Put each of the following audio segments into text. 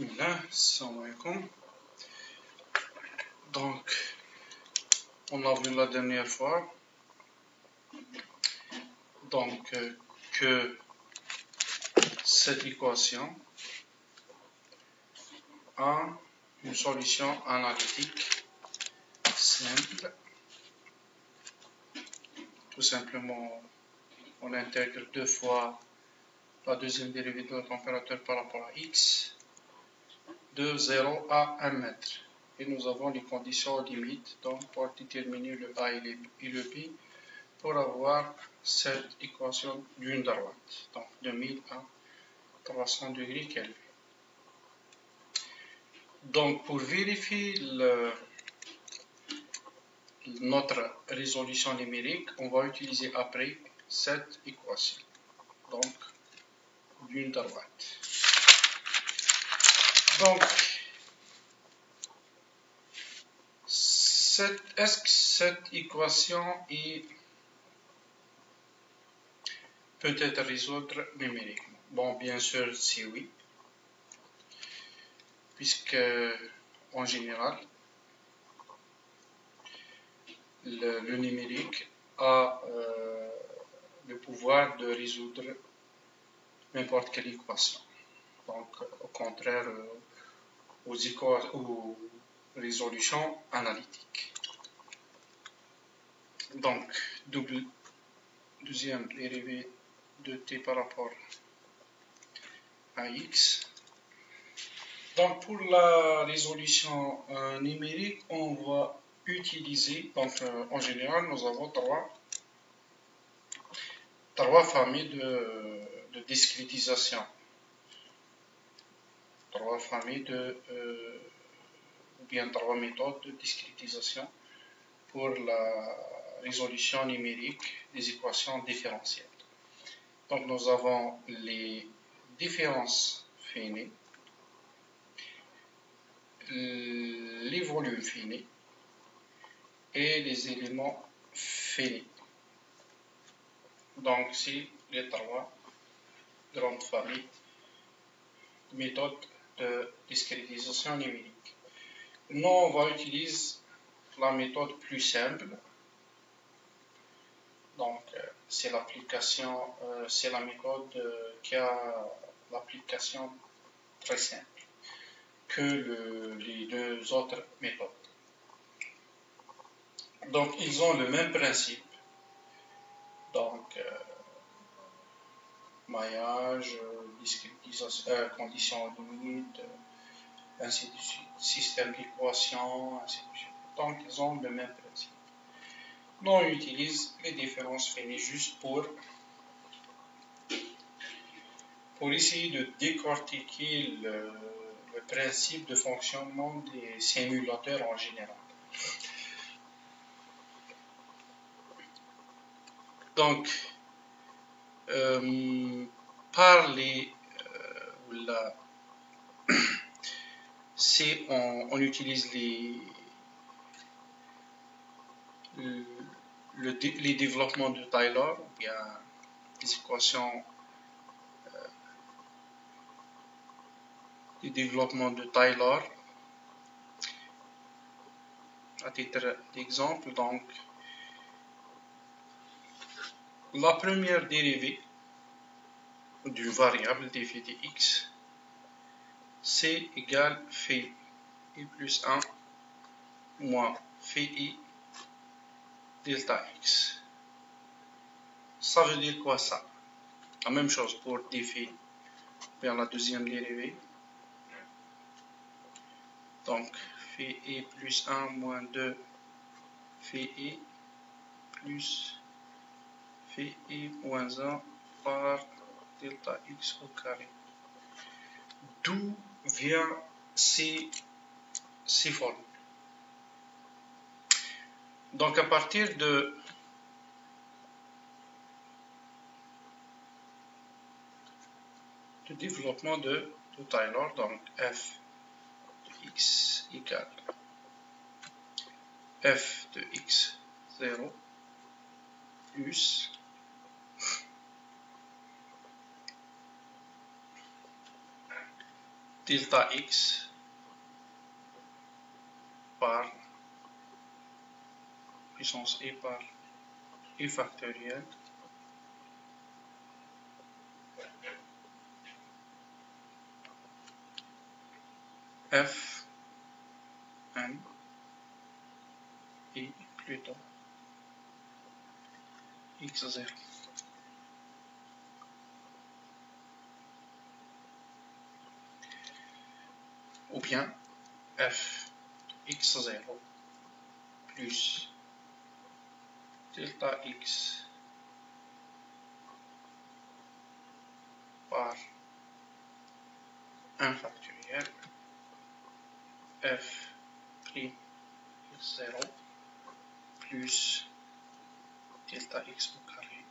Bismillah, assalamu alaikum. Donc, on a vu la dernière fois que cette équation a une solution analytique simple. Tout simplement, on intègre deux fois la deuxième dérivée de la température par rapport à x de 0 à 1 mètre. Et nous avons les conditions limites donc pour déterminer le A et le B pour avoir cette équation d'une droite, donc de 1000 à 300 degrés Kelvin. Donc pour vérifier notre résolution numérique, on va utiliser après cette équation, donc d'une droite. Donc, est-ce que cette équation peut être résoudre numériquement? Bon, bien sûr, c'est oui, puisque en général, le numérique a le pouvoir de résoudre n'importe quelle équation. Donc, au contraire aux résolutions analytiques. Donc, deuxième dérivée de t par rapport à x. Donc, pour la résolution numérique, on va utiliser, donc en général, nous avons trois familles de discrétisation. Trois familles ou bien trois méthodes de discrétisation pour la résolution numérique des équations différentielles. Donc nous avons les différences finies, les volumes finis et les éléments finis. Donc c'est les trois grandes familles de méthodes de discrétisation numérique. Nous on va utiliser la méthode plus simple. Donc c'est l'application, c'est la méthode qui a l'application très simple que les deux autres méthodes. Donc ils ont le même principe. Donc maillage, discrétisation, conditions limites, ainsi de suite, système d'équations, ainsi de suite. Donc ils ont le même principe. Nous on utilise les différences finies juste pour essayer de décortiquer le principe de fonctionnement des simulateurs en général. Donc, on utilise les développements de Taylor, ou bien les équations, les développements de Taylor, à titre d'exemple. Donc, la première dérivée d'une variable df de x, c'est égal phi i plus 1 moins phi i delta x. Ça veut dire quoi ça? La même chose pour df vers la deuxième dérivée. Donc, phi i plus 1 moins 2 phi i plus phi i moins 1 par delta x au carré. D'où vient ces formules? Donc, à partir de développement de Taylor, donc f de x égale f de x0 plus delta x par puissance e par e factoriel f n et plutôt x0 ou bien f x0 plus delta x par 1 factoriel f prime x0 plus delta x au carré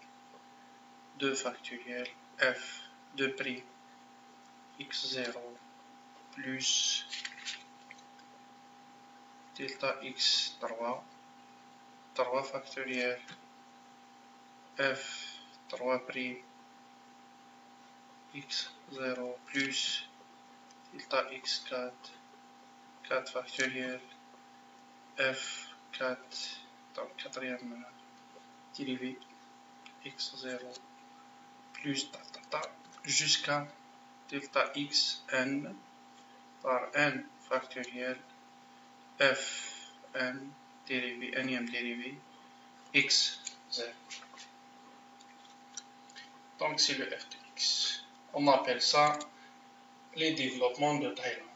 2 factoriel f 2 prime x0 plus delta x 3 factoriel f 3 prime x0 plus delta x 4 factoriel f 4 dans le quatrième dérivé x0 plus jusqu'à delta x n par n factoriel f n dérivé, nème dérivé x0. Donc c'est le f de x. On appelle ça les développements de Taylor.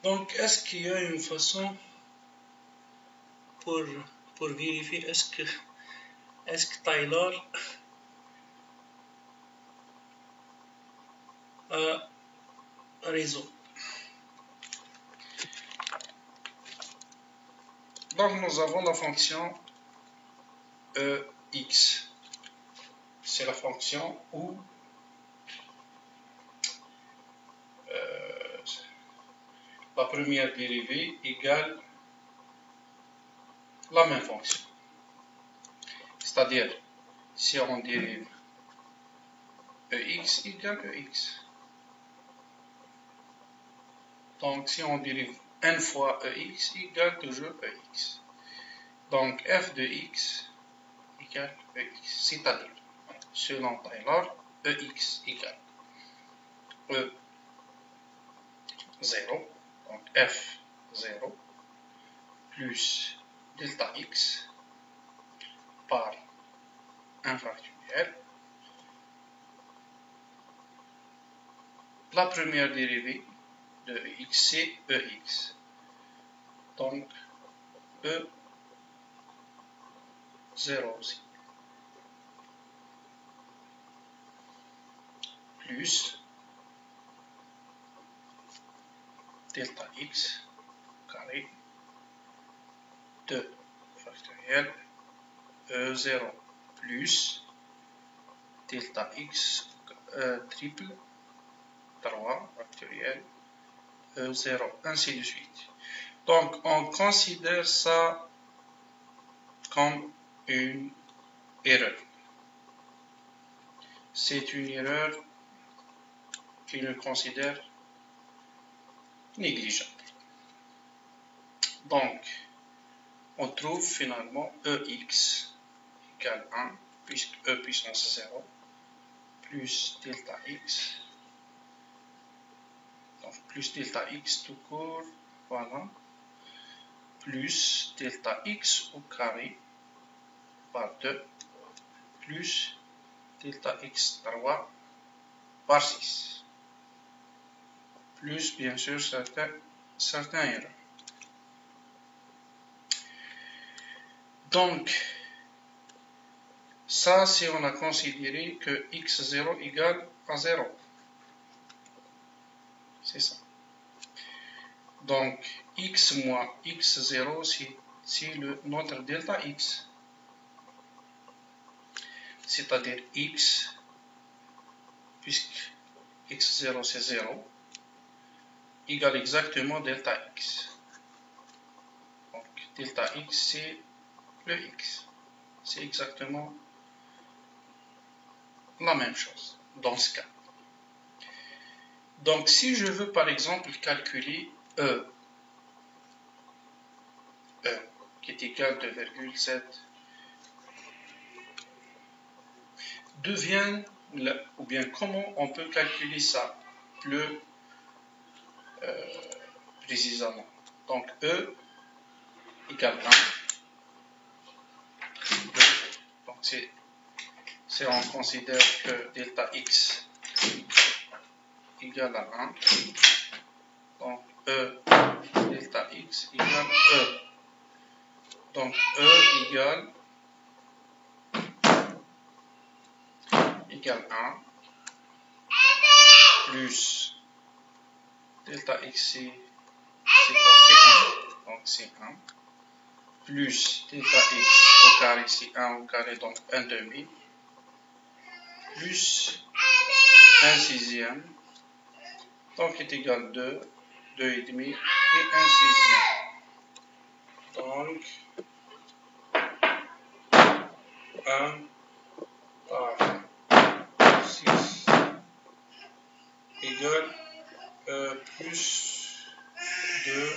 Donc est-ce qu'il y a une façon pour vérifier est-ce que Taylor a raison? Donc nous avons la fonction x. C'est la fonction où la première dérivée égale la même fonction. C'est-à-dire, si on dérive ex égale ex. Donc, si on dérive n fois ex égale toujours ex. Donc, f de x égale ex. C'est-à-dire, selon Taylor, ex égale e0, donc f0, plus delta x par 1 factoriel. La première dérivée de x, c'est ex. Donc, e0 aussi. Plus delta x carré 2 factoriel e0 plus delta x triple 3 factoriel e0, ainsi de suite. Donc, on considère ça comme une erreur. C'est une erreur qui nous considère négligeable. Donc, on trouve finalement ex égale 1, puisque e puissance 0, plus delta x, donc plus delta x tout court, voilà, plus delta x au carré par 2, plus delta x 3 par 6, plus bien sûr certains erreurs. Donc, ça, si on a considéré que x0 égale à 0. C'est ça. Donc, x moins x0, c'est notre delta x. C'est-à-dire x, puisque x0 c'est 0, égale exactement delta x. Donc, delta x c'est le x. C'est exactement la même chose. dans ce cas. Donc, si je veux par exemple calculer E qui est égal à 2,7, devient, ou bien comment on peut calculer ça plus précisément. Donc, E égale 1. Donc, c'est on considère que delta x égale à 1. Donc, E delta x égale E. Donc, E égale 1 plus delta x c'est 1. Donc, c'est 1. Plus delta x au carré, c'est 1 au carré, donc 1 demi. Plus 1 sixième. Donc, est égal 2, 2 et demi et 1 sixième. Donc, 1 par 6 égale plus 2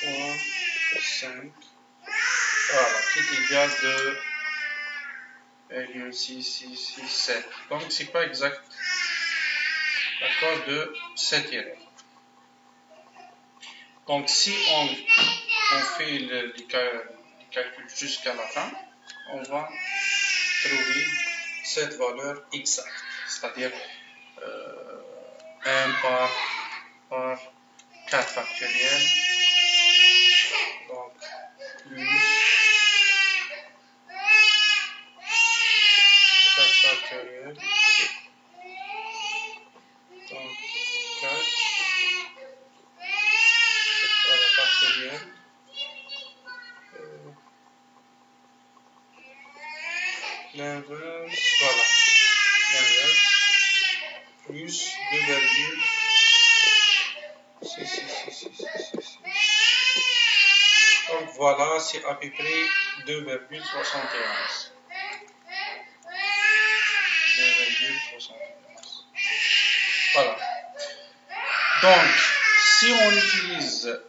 fois 5. Voilà, qui est égal de 2,6667. Donc, c'est pas exact à cause de cette erreur. Donc, si on fait les calculs jusqu'à la fin, on va trouver cette valeur exacte, c'est-à-dire 1 par 4 factoriel, donc plus 4 factoriel, donc 4 factoriel, l'inverse, voilà, l'inverse, plus 2,66666. Donc voilà, c'est à peu près 2,71. 2,71. Voilà. Donc, si on utilise,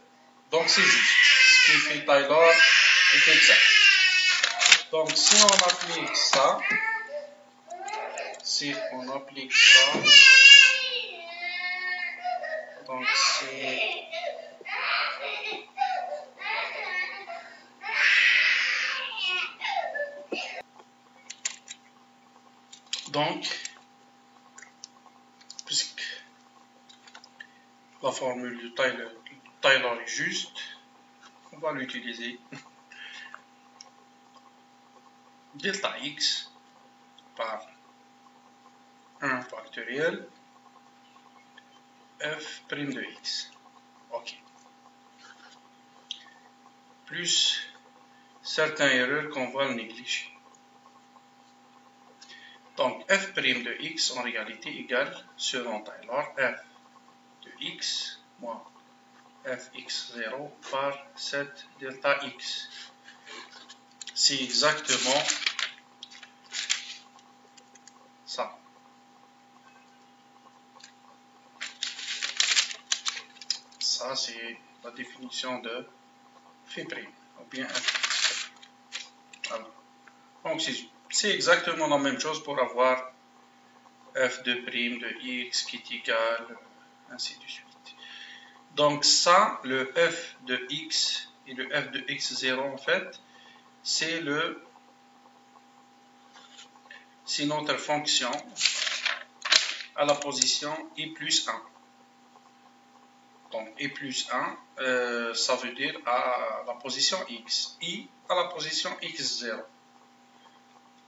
donc c'est juste, ce qui fait Taylor est exact. Donc, si on applique ça, donc c'est puisque la formule de Taylor est juste, on va l'utiliser. Delta x par 1 factoriel f' de x. OK. Plus certaines erreurs qu'on va négliger. Donc, f' de x en réalité égale, selon Taylor, f de x moins fx0 par 7 delta x. C'est exactement ça. Ça, c'est la définition de phi', ou bien f. Voilà. Donc, c'est exactement la même chose pour avoir f de prime de x qui est égal, ainsi de suite. Donc, ça, le f de x et le f de x0, en fait, c'est notre fonction à la position i plus 1. Donc, i plus 1, ça veut dire à la position x. I à la position x0.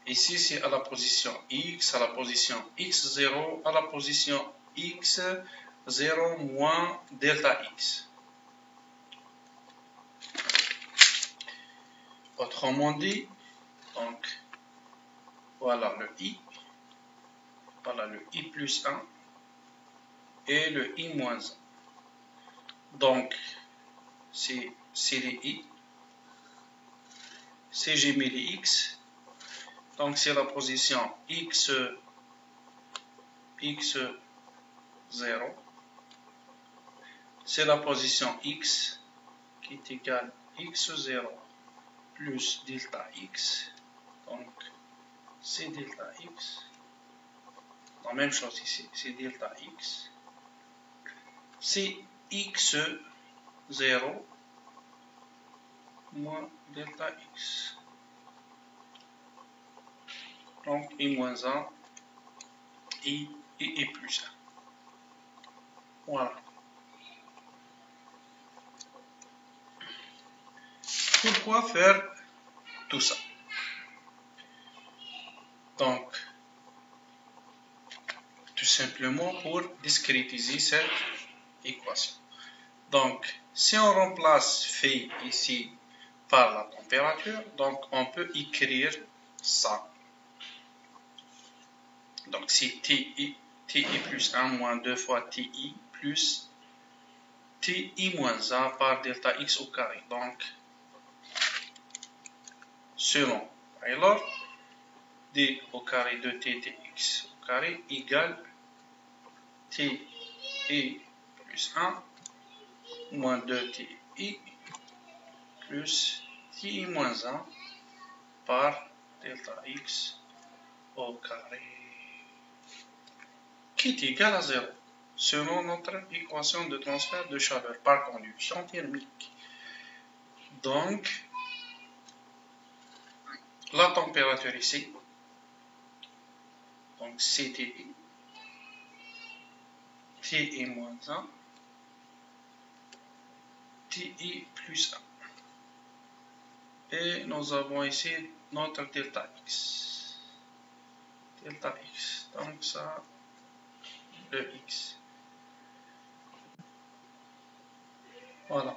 Ici, c'est à la position x, à la position x0, à la position x0 moins delta x. Autrement dit, donc, voilà le i plus 1 et le i moins 1. Donc, c'est les i, c'est j'ai mis les x, donc c'est la position x0 x0, c'est la position x qui est égale x0 plus delta x, donc c'est delta x, la même chose ici, c'est delta x, c'est x0 moins delta x, donc i moins 1, i plus 1, voilà. Pourquoi faire tout ça? Donc, tout simplement pour discrétiser cette équation. Donc, si on remplace phi ici par la température, donc on peut écrire ça. Donc, c'est TI plus 1 moins 2 fois TI plus TI moins 1 par delta x au carré. Donc, selon Taylor, d au carré de t dx au carré égale ti plus 1 moins 2 ti plus ti moins 1 par delta x au carré qui est égal à 0 selon notre équation de transfert de chaleur par conduction thermique. Donc, la température ici, donc CTI, TI moins 1, TI plus 1. Et nous avons ici notre delta x. Delta x, donc ça, le x. Voilà.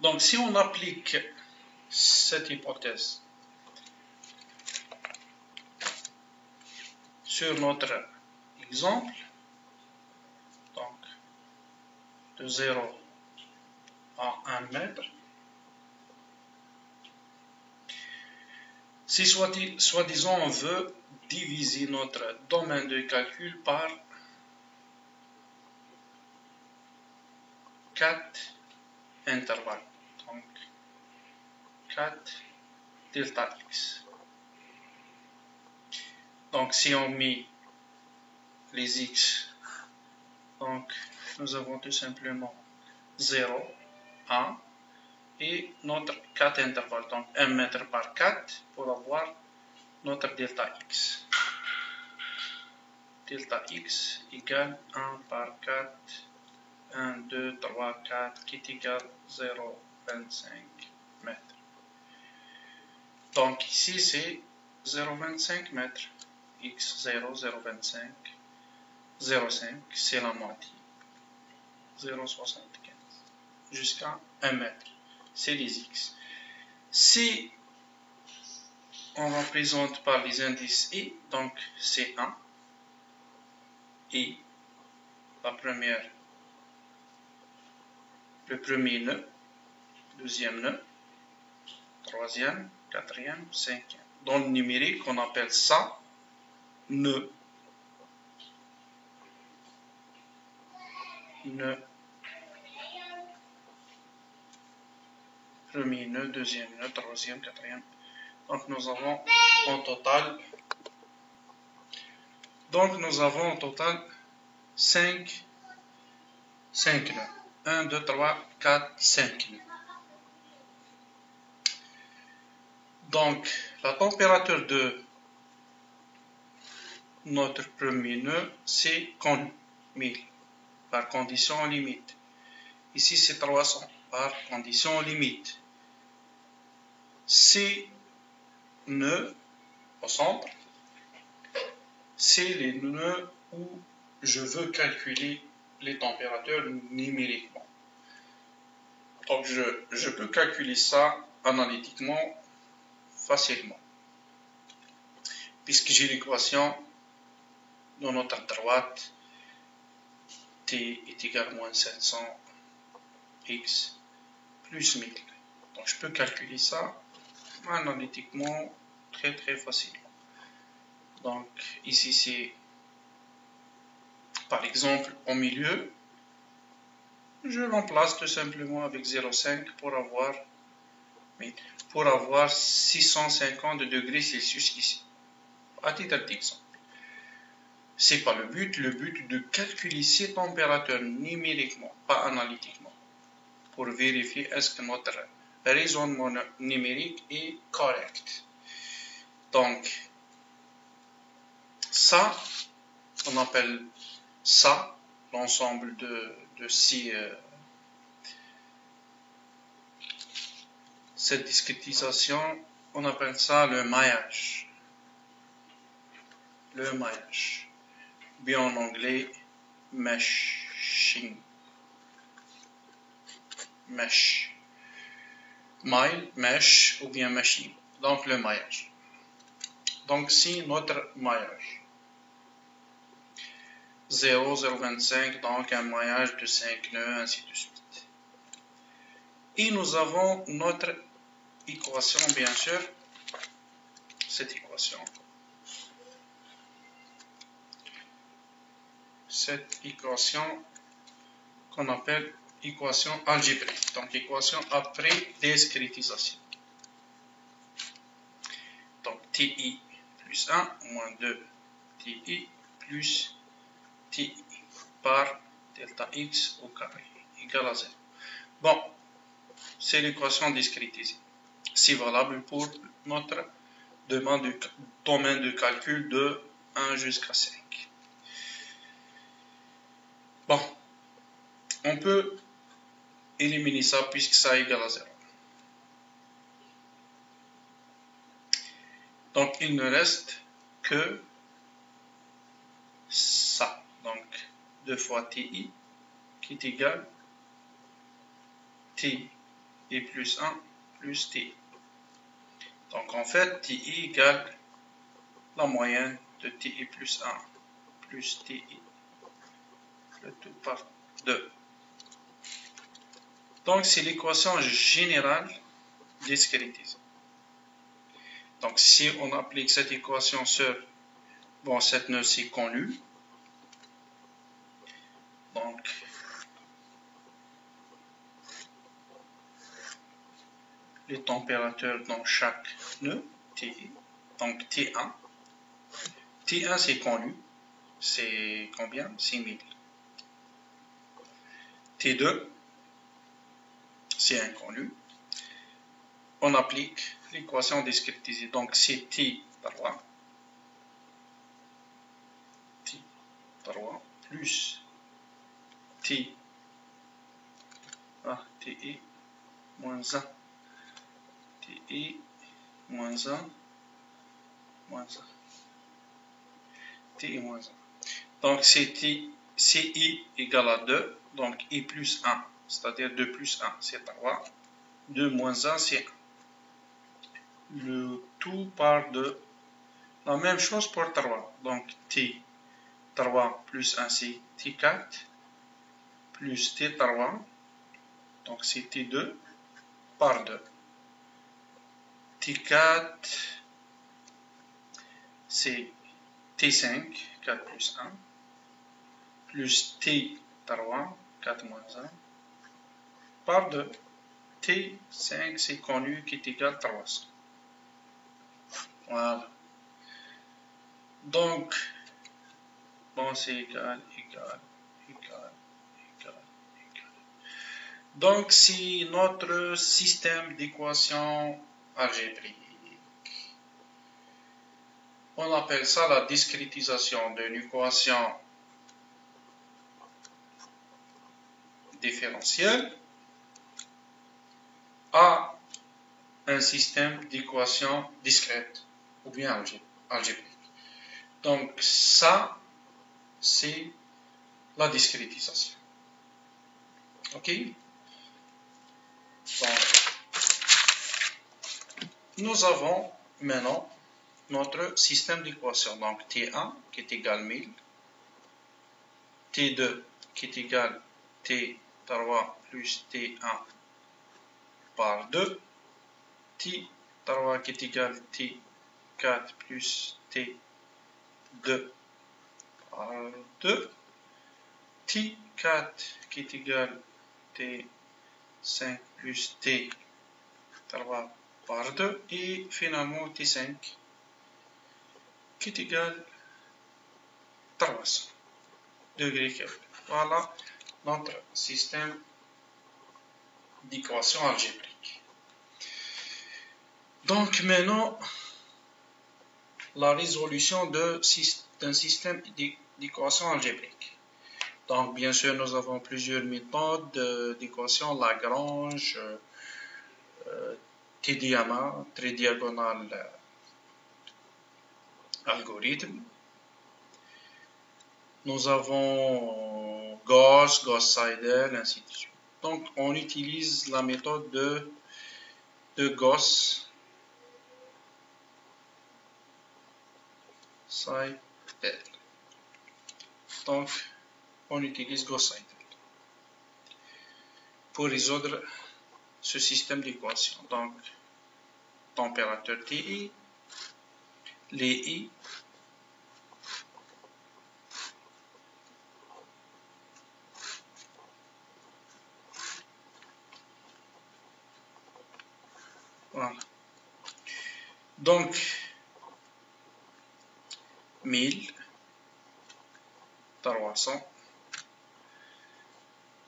Donc si on applique cette hypothèse sur notre exemple, donc de 0 à 1 mètre, si soi-disant on veut diviser notre domaine de calcul par 4 intervalles, donc 4 delta x. Donc si on met les x, donc nous avons tout simplement 0, 1 et notre 4 intervalles, donc 1 mètre par 4 pour avoir notre delta x. Delta x égale 1 par 4, 1, 2, 3, 4 qui est égal 0,25 mètres. Donc ici c'est 0,25 mètres. x0, 0,25, 0,5 c'est la moitié. 0,75 jusqu'à 1 mètre. C'est les x. Si on représente par les indices i, donc c'est 1, i, le premier nœud, deuxième nœud, troisième, quatrième, cinquième. Dans le numérique, on appelle ça nœud. Nœud. Premier nœud, deuxième nœud, troisième, quatrième. Donc nous avons en total 5 nœuds. 1, 2, 3, 4, 5 nœuds. Donc la température de notre premier nœud, c'est 1000 par condition limite. Ici c'est 300 par condition limite. Ces nœuds au centre, c'est les nœuds où je veux calculer les températures numériquement. Donc je peux calculer ça analytiquement facilement. Puisque j'ai l'équation dans notre droite, t est égal à moins 700 x plus 1000. Donc je peux calculer ça analytiquement très facilement. Donc ici c'est par exemple au milieu. Je remplace tout simplement avec 0,5 pour avoir 650 degrés Celsius ici. À titre d'exemple. C'est pas le but de calculer ces températures numériquement, pas analytiquement, pour vérifier est-ce que notre raisonnement numérique est correct. Donc, ça, on appelle ça, l'ensemble de cette discrétisation, on appelle ça le maillage. Le maillage. Bien en anglais, meshing. Mesh. Mile, mesh ou bien meshing. Donc le maillage. Donc si notre maillage 0, 0,25, donc un maillage de 5 nœuds, ainsi de suite. Et nous avons notre équation, bien sûr, cette équation. Cette équation qu'on appelle équation algébrique, donc équation après discrétisation. Donc TI plus 1 moins 2 TI plus TI par delta X au carré égale à 0. Bon, c'est l'équation discrétisée. C'est valable pour notre demande du domaine de calcul de 1 jusqu'à 5. Bon, on peut éliminer ça puisque ça égale à 0. Donc, il ne reste que ça. Donc, 2 fois TI qui est égal TI plus 1 plus TI. Donc, en fait, TI égale la moyenne de TI plus 1 plus TI, le tout par 2. Donc, c'est l'équation générale discrétisée. Donc, si on applique cette équation sur, bon, cette nœud, c'est connu. Donc, les températures dans chaque nœud, TI, donc T1. T1, c'est connu. C'est combien? 6000. T2, c'est inconnu. On applique l'équation discrétisée. Donc, c'est T3 plus TI moins 1. TI moins 1 moins 1. TI moins 1. Donc, c'est CI égale à 2. Donc, I plus 1, c'est-à-dire 2 plus 1, c'est 3. 2 moins 1, c'est 1. Le tout par 2. La même chose pour 3. Donc, T3 plus 1, c'est T4 plus T3. Donc, c'est T2 par 2. T4, c'est T5, 4 plus 1, plus T3, 4 moins 1, par 2. T5, c'est connu, qui est égal à 300. Voilà. Donc, bon, c'est égal. Donc, c'est notre système d'équations algébriques. On appelle ça la discrétisation d'une équation différentielle à un système d'équations discrètes ou bien algébriques. Donc, ça, c'est la discrétisation. OK? Donc, nous avons maintenant notre système d'équations. Donc, T1 qui est égal à 1000, T2 qui est égal à T3 plus T1 par 2, T3 qui est égal à T4 plus T1 2 par 2, T4 qui est égal T5 plus T3 par 2, et finalement T5 qui est égal 300 degrés Kelvin. Voilà notre système d'équation algébrique. Donc maintenant, la résolution d'un système d'équation algébrique. Donc bien sûr, nous avons plusieurs méthodes d'équation: Lagrange, T-diamant, tridiagonal, algorithme. Nous avons Gauss, Gauss-Seidel, ainsi de suite. Donc on utilise la méthode de Gauss-Seidel. Donc on utilise Gauss-Seidel pour résoudre ce système d'équation. Donc température TI, les I, voilà. Donc 1300.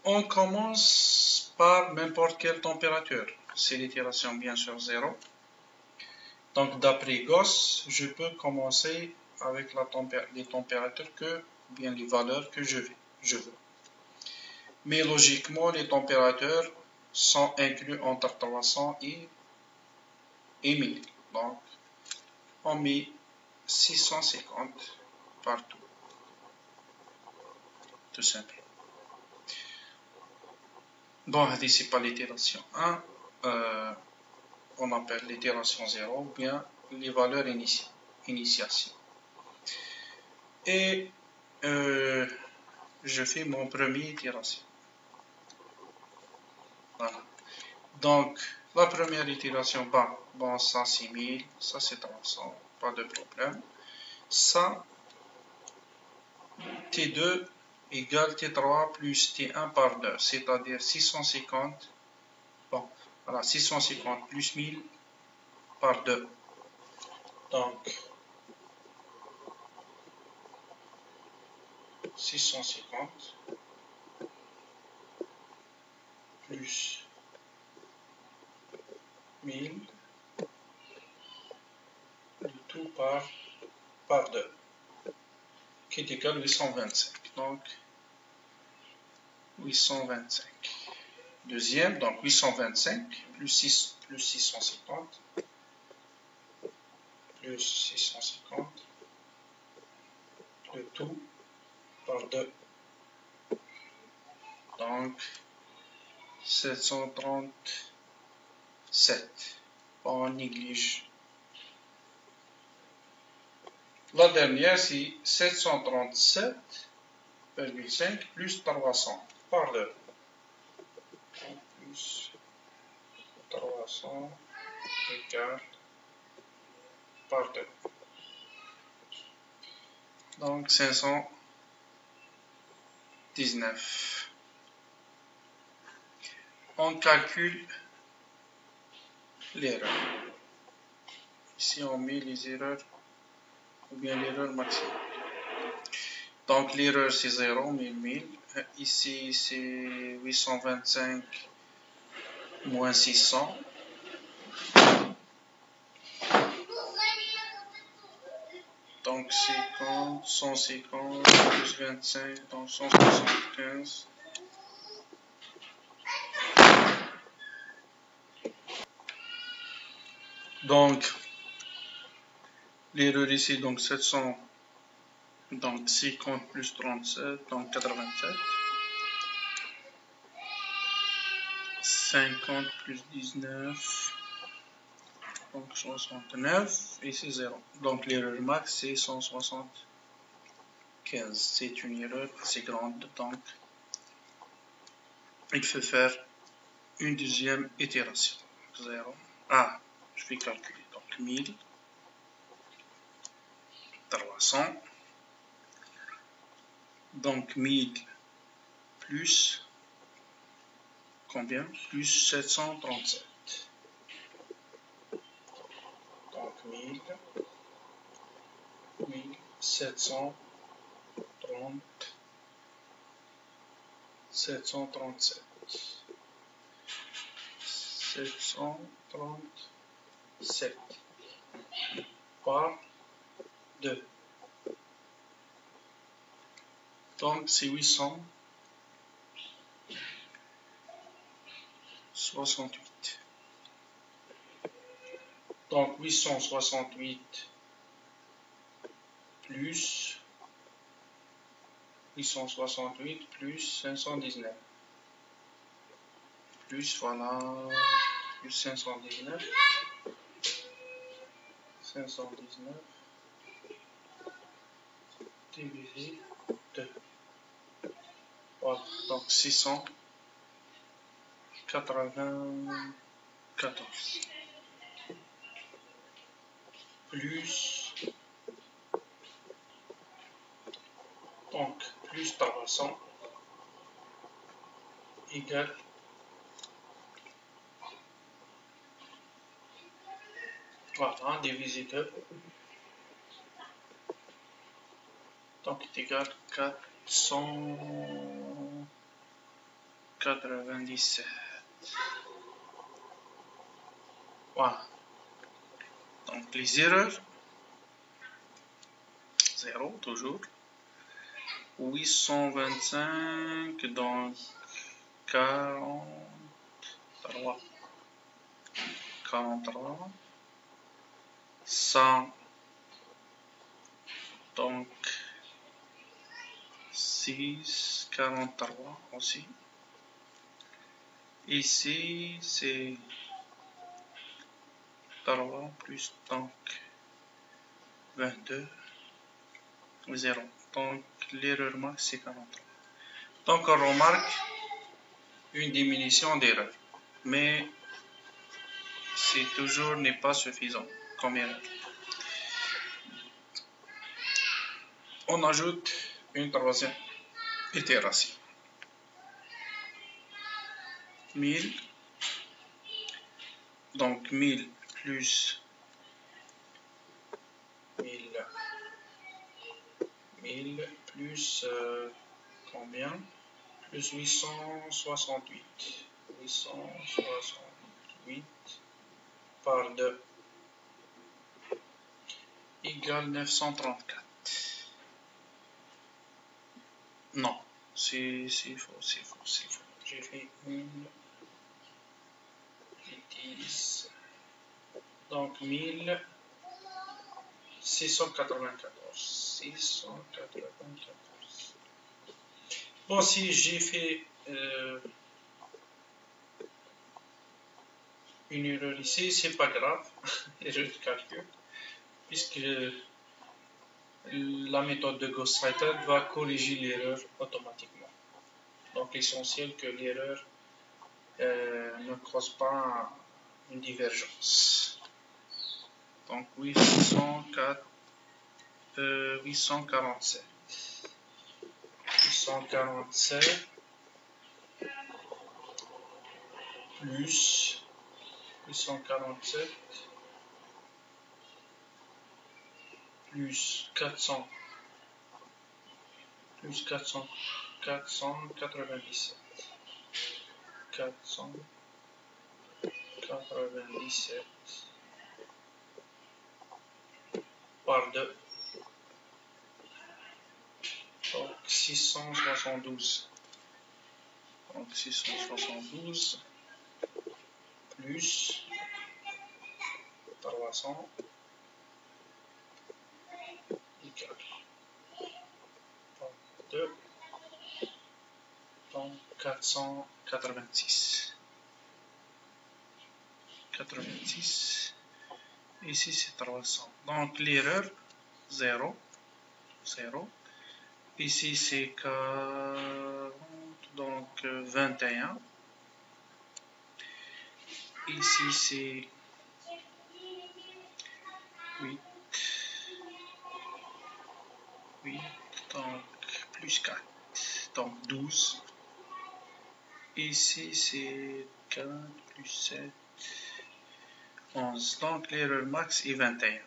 On commence par n'importe quelle température. C'est l'itération bien sûr 0. Donc d'après Gauss, je peux commencer avec les températures bien les valeurs que je veux. Mais logiquement, les températures sont incluses entre 300 et 1000. Donc on met 650 partout, tout simplement. Bon, c'est pas l'itération 1, on appelle l'itération 0, ou bien les valeurs initiation. Et je fais mon premier itération. Voilà. Donc, la première itération, bon ça c'est 1000, ça c'est 300, pas de problème. Ça, T2 égale T3 plus T1 par 2, c'est-à-dire 650, bon, voilà, 650 plus 1000 par 2. Donc, 650 plus 1000, le tout par 2, qui est égal à 825. Donc, 825. Deuxième, donc 825 plus 650 plus 650, le tout par 2. Donc 737. On néglige. La dernière, c'est 737,5 plus 300 par 2. Plus 300 égale par 2. Donc 519. On calcule l'erreur. Ici, on met les erreurs, ou bien l'erreur maximale. Donc l'erreur c'est 0, 1000. Ici c'est 825 moins 600. Donc 50, 150 plus 25, donc 175. Donc l'erreur ici, donc 700, donc 50 plus 37, donc 87. 50 plus 19, donc 69, et c'est 0. Donc l'erreur max c'est 175. C'est une erreur assez grande, donc il faut faire une deuxième itération. 0. Ah, je vais calculer. Donc 1000, 300, Donc 1000 plus combien? Plus 737. Donc 737. 737 par 2. Donc c'est 868. Donc 868 plus 519. Plus voilà, plus 519 divisé 2. Voilà, donc 694 plus, donc plus 300 égale, voilà, divisé 2, donc est égal 497. Voilà. Donc les erreurs, 0 toujours. 825, donc 43. 100, donc 6, 43 aussi. Ici, c'est 3 plus donc 22, 0. Donc l'erreur max c'est 43. Donc on remarque une diminution d'erreur, mais c'est toujours n'est pas suffisant comme erreur. On ajoute une troisième itération. 1000, donc 1000 plus 1000 plus combien? Plus 868. 868 par 2 égale 934. Non, c'est faux. J'ai fait une bêtise. Donc 1694. Bon, si j'ai fait une erreur ici, c'est pas grave, erreur de calcul, puisque la méthode de Ghostwriter va corriger l'erreur automatiquement. Donc l'essentiel que l'erreur ne cause pas une divergence. Donc 847 plus 847 plus 400 plus 497 par 2, donc 672. Donc 672 plus 300 égale 2, donc 486. 86. Ici c'est 300. Donc l'erreur 0. Ici c'est 40, donc 21. Ici c'est 8, donc plus plus 4. Donc 12. Ici, c'est 4 plus 7, 11. Donc l'erreur max est 21.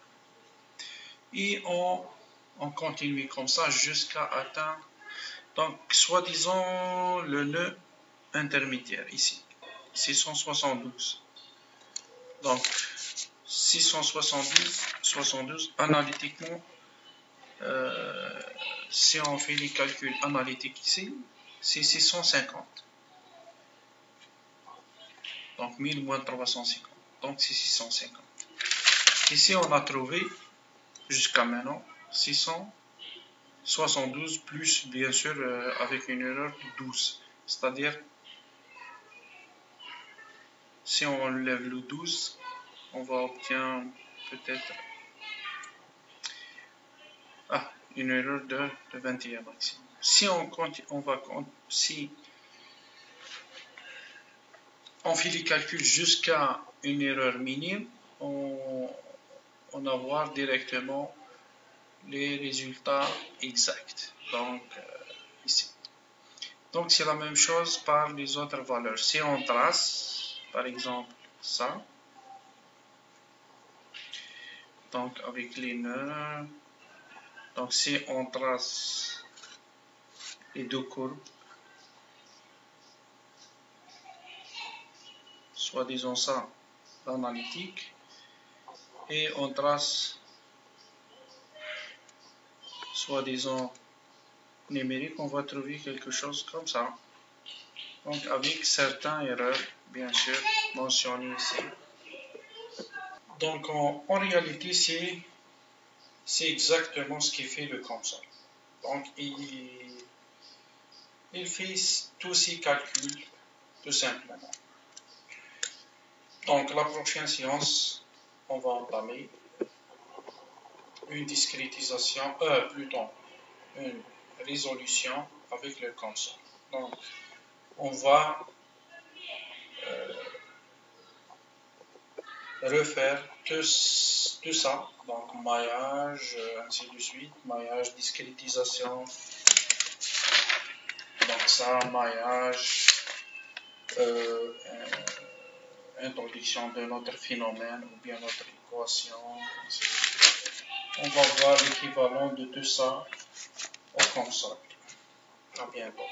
Et on continue comme ça jusqu'à atteindre, donc, soi-disant, le nœud intermédiaire ici, 672. Donc, 672, analytiquement, si on fait les calculs analytiques ici, c'est 650. Donc, 1000 moins 350. Donc, c'est 650. Ici, on a trouvé, jusqu'à maintenant, 672 plus, bien sûr, avec une erreur de 12. C'est-à-dire, si on enlève le 12, on va obtenir peut-être une erreur de 21 maximum. Si on fait les calculs jusqu'à une erreur minime, on va voir directement les résultats exacts. Donc, ici. Donc, c'est la même chose par les autres valeurs. Si on trace, par exemple, ça, donc avec les nœuds, donc si on trace les deux courbes, soit disons ça, l'analytique, et on trace, soit disons numérique, on va trouver quelque chose comme ça. Donc avec certaines erreurs, bien sûr, mentionnées ici. Donc en réalité, c'est exactement ce qui fait le console. Donc il fait tous ces calculs tout simplement. Donc la prochaine séance, on va entamer une discrétisation, plutôt une résolution avec le console. Donc on va refaire tout ça, donc maillage, ainsi de suite, maillage, discrétisation, donc ça, maillage, introduction de notre phénomène ou bien notre équation, on va voir l'équivalent de tout ça au console. À bientôt.